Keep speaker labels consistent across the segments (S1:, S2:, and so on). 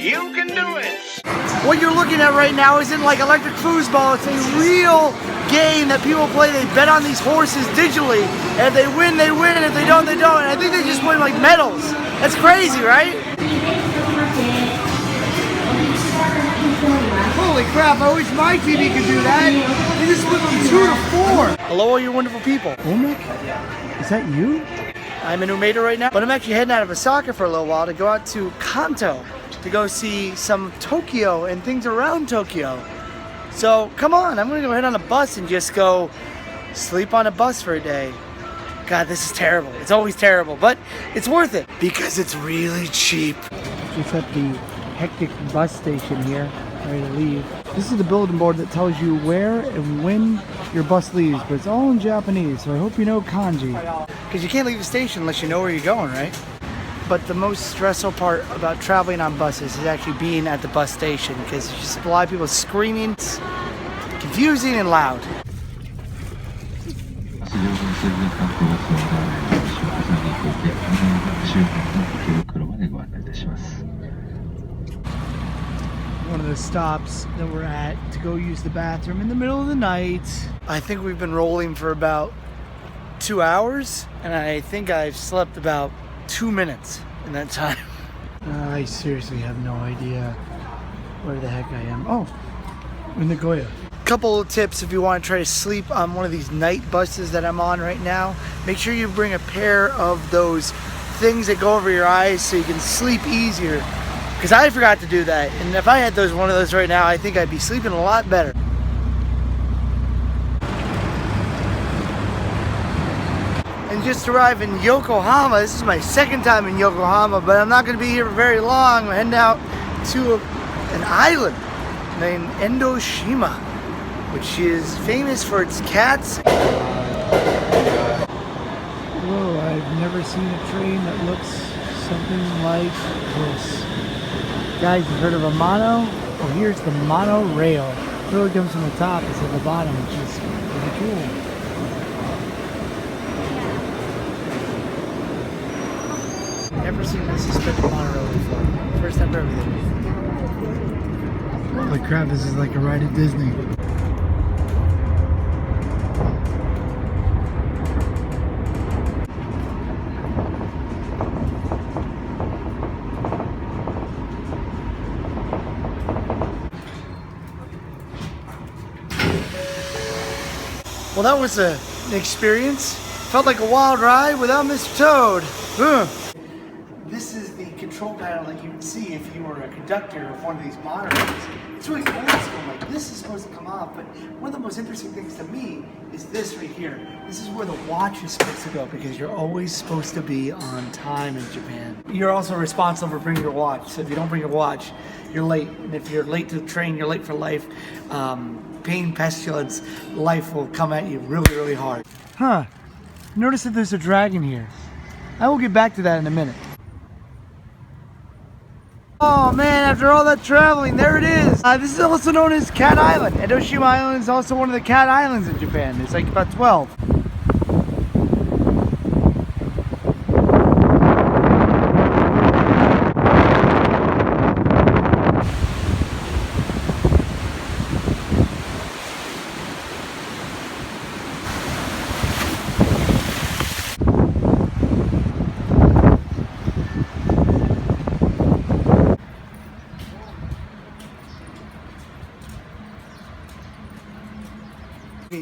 S1: You can do it!
S2: What you're looking at right now isn't like electric foosball. It's a real game that people play. They bet on these horses digitally. And if they win, they win. And if they don't, they don't. And I think they just win like medals. That's crazy, right? Holy crap, I wish my TV could do that. They just went from 2 to 4. Hello, all you wonderful people. Omek? Is that you? I'm in Umeda right now, but I'm actually heading out of Osaka for a little while to go out to Kanto to go see some Tokyo and things around Tokyo. So come on, I'm gonna go head on a bus and just go sleep on a bus for a day. God, this is terrible. It's always terrible, but it's worth it because it's really cheap. Just at the hectic bus station here, ready to leave. This is the bulletin board that tells you where and when your bus leaves, but it's all in Japanese, so I hope you know kanji. Because you can't leave the station unless you know where you're going, right? But the most stressful part about traveling on buses is actually being at the bus station, because there's just a lot of people screaming. It's confusing and loud. One of the stops that we're at to go use the bathroom in the middle of the night. I think we've been rolling for about 2 hours, and I think I've slept about 2 minutes in that time. I seriously have no idea where the heck I am. Oh, in Nagoya. Couple of tips if you want to try to sleep on one of these night buses that I'm on right now. Make sure you bring a pair of those things that go over your eyes so you can sleep easier. Because I forgot to do that, and if I had one of those right now, I think I'd be sleeping a lot better. And just arrived in Yokohama. This is my second time in Yokohama, but I'm not going to be here for very long. I'm heading out to an island named Enoshima, which is famous for its cats. Whoa, I've never seen a train that looks something like this. Guys, you've heard of a mono? Oh, here's the monorail. It really comes from the top instead of the bottom, which is really cool. Never seen a suspended monorail before. First time for everything. Holy crap, this is like a ride at Disney. Well, that was an experience. Felt like a wild ride without Mr. Toad. This is the control panel that you would see if you were a conductor of one of these monorails. It's really old school, like this is supposed to come off, but one of the most interesting things to me is this right here. This is where the watch is supposed to go, because you're always supposed to be on time in Japan. You're also responsible for bringing your watch, so if you don't bring your watch, you're late. And if you're late to the train, you're late for life. Pain, pestilence, life will come at you really, really hard. Huh. Notice that there's a dragon here. I will get back to that in a minute. Oh man, after all that traveling, there it is. This is also known as Cat Island. Enoshima Island is also one of the cat islands in Japan. There's like about 12.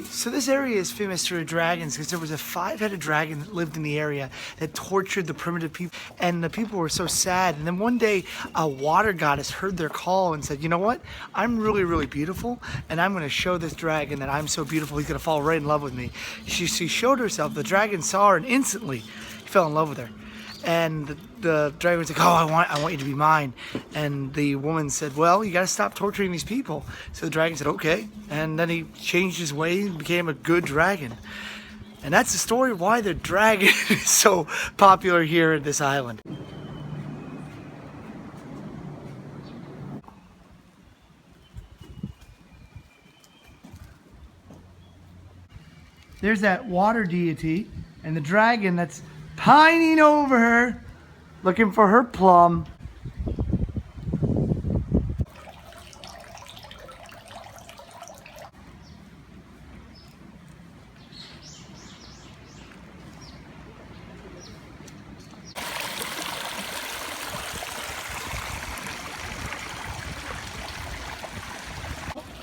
S2: So this area is famous for dragons because there was a 5-headed dragon that lived in the area that tortured the primitive people, and the people were so sad. And then one day a water goddess heard their call and said, you know what, I'm really, really beautiful, and I'm going to show this dragon that I'm so beautiful he's going to fall right in love with me. She showed herself. The dragon saw her and instantly he fell in love with her. And the dragon was like, oh, I want you to be mine. And the woman said, well, you got to stop torturing these people. So the dragon said, okay. And then he changed his way and became a good dragon. And that's the story of why the dragon is so popular here at this island. There's that water deity and the dragon that's pining over her, looking for her plum.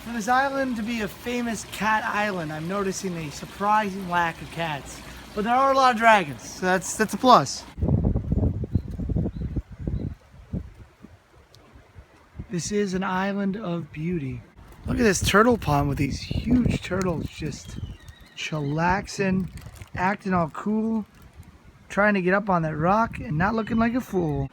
S2: For this island to be a famous cat island, I'm noticing a surprising lack of cats. But there are a lot of dragons, so that's a plus. This is an island of beauty. Look at this turtle pond with these huge turtles just chillaxing, acting all cool, trying to get up on that rock and not looking like a fool.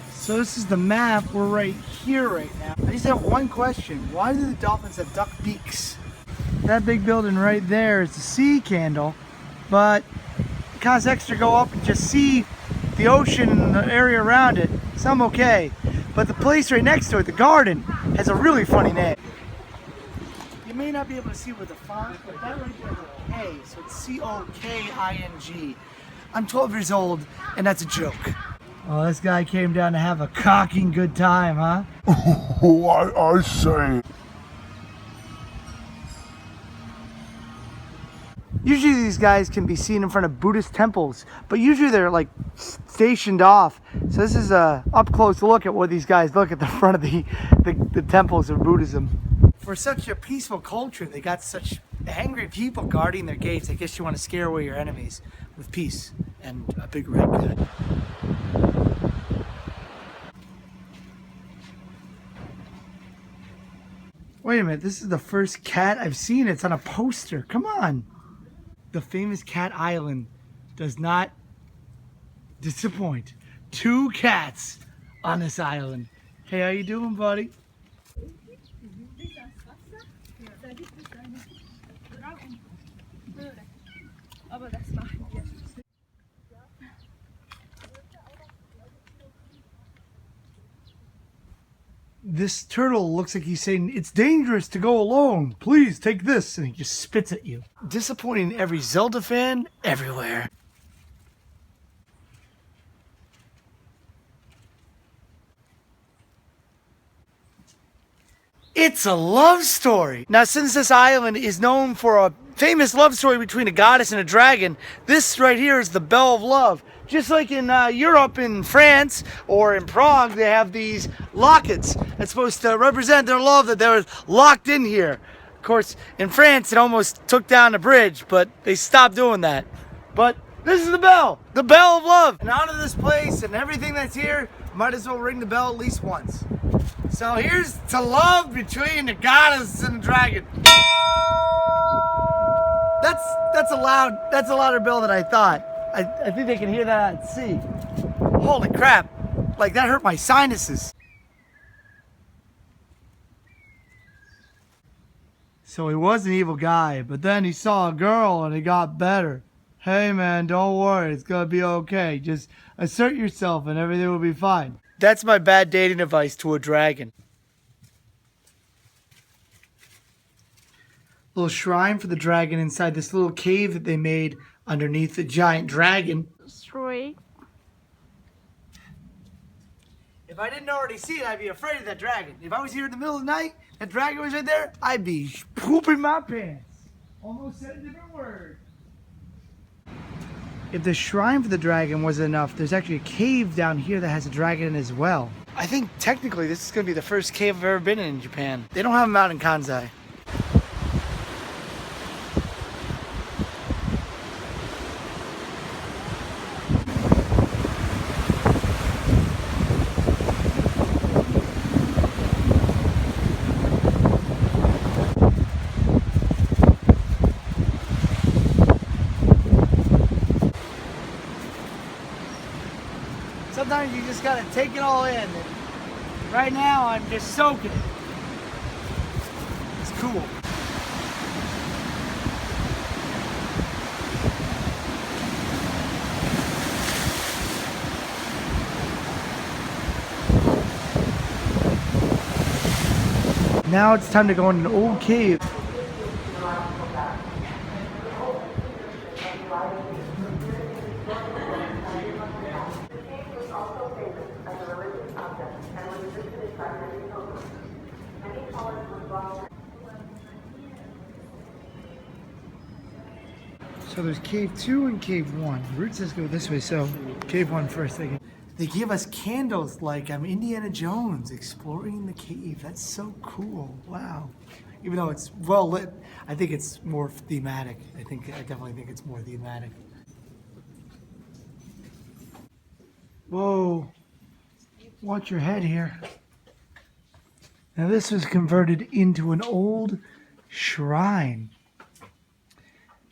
S2: So this is the map. We're right here right now. I just have one question. Why do the dolphins have duck beaks? That big building right there is the sea candle, but it costs extra to go up and just see the ocean and the area around it. So I'm okay. But the place right next to it, the garden, has a really funny name. You may not be able to see with the font, but that right there is a K, so it's C-O-K-I-N-G. I'm 12 years old, and that's a joke. Oh, this guy came down to have a cocking good time, huh?
S1: Oh, I say.
S2: Usually these guys can be seen in front of Buddhist temples, but usually they're like stationed off. So this is a up close look at what these guys look at the front of the temples of Buddhism. For such a peaceful culture, they got such angry people guarding their gates. I guess you want to scare away your enemies with peace and a big red cat. Wait a minute, this is the first cat I've seen. It's on a poster. Come on. The famous cat island does not disappoint. 2 cats on this island. Hey, how you doing, buddy? This turtle looks like he's saying, "It's dangerous to go alone. Please take this." And he just spits at you. Disappointing every Zelda fan everywhere. It's a love story. Now, since this island is known for a famous love story between a goddess and a dragon, this right here is the Bell of Love. Just like in Europe, in France, or in Prague, they have these lockets that's supposed to represent their love, that they're locked in here. Of course, in France, it almost took down the bridge, but they stopped doing that. But this is the Bell of Love. In honor of this place and everything that's here, might as well ring the bell at least once. So here's to love between the goddess and the dragon. That's a louder bell than I thought. I think they can hear that at sea. Holy crap, like that hurt my sinuses. So he was an evil guy, but then he saw a girl and it got better. Hey man, don't worry, it's gonna be okay. Just assert yourself and everything will be fine. That's my bad dating advice to a dragon. Little shrine for the dragon inside this little cave that they made underneath the giant dragon.
S3: Three.
S2: If I didn't already see it, I'd be afraid of that dragon. If I was here in the middle of the night, that dragon was right there, I'd be pooping my pants. Almost said a different word. If the shrine for the dragon wasn't enough, there's actually a cave down here that has a dragon in it as well. I think technically this is going to be the first cave I've ever been in Japan. They don't have them out in Kansai. Sometimes you just gotta take it all in. And right now, I'm just soaking it. It's cool. Now it's time to go in an old cave. So there's cave 2 and cave 1. The route says go this way, so cave 1 first. They give us candles like I'm Indiana Jones exploring the cave. That's so cool. Wow. Even though it's well lit, I think it's more thematic. I definitely think it's more thematic. Whoa. Watch your head here. Now this was converted into an old shrine.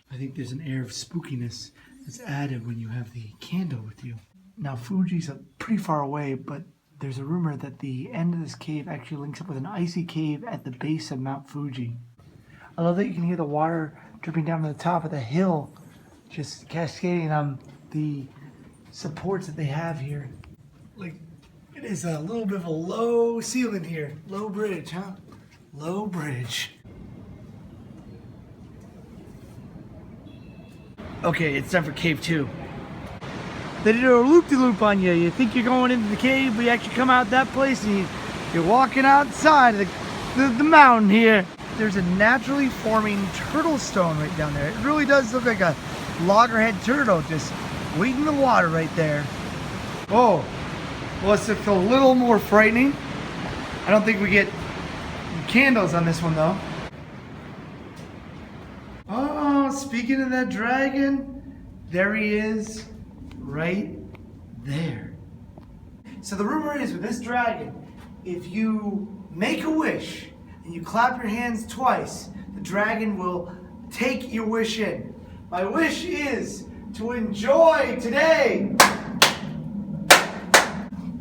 S2: I think there's an air of spookiness that's added when you have the candle with you. Now Fuji's pretty far away, but there's a rumor that the end of this cave actually links up with an icy cave at the base of Mount Fuji. I love that you can hear the water dripping down to the top of the hill, just cascading on the supports that they have here. Like, it is a little bit of a low ceiling here. Low bridge, huh? Low bridge. Okay, it's time for cave 2. They did a loop-de-loop on you. You think you're going into the cave, but you actually come out that place and you're walking outside the mountain here. There's a naturally forming turtle stone right down there. It really does look like a loggerhead turtle just waiting in the water right there. Oh, well, it's a little more frightening. I don't think we get candles on this one though. Oh, speaking of that dragon, there he is. Right there. So the rumor is with this dragon, if you make a wish and you clap your hands twice, the dragon will take your wish in. My wish is to enjoy today.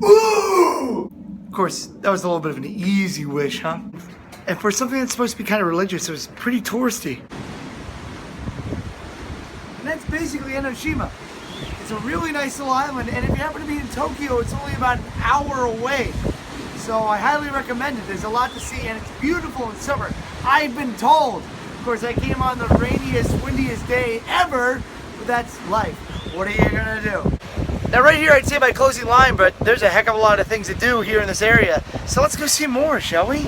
S2: Ooh! Of course, that was a little bit of an easy wish, huh? And for something that's supposed to be kind of religious, it was pretty touristy. And that's basically Enoshima. It's a really nice little island, and if you happen to be in Tokyo, it's only about an hour away. So I highly recommend it. There's a lot to see, and it's beautiful in summer. I've been told. Of course, I came on the rainiest, windiest day ever, but that's life. What are you gonna do? Now right here, I'd say my closing line, but there's a heck of a lot of things to do here in this area. So let's go see more, shall we?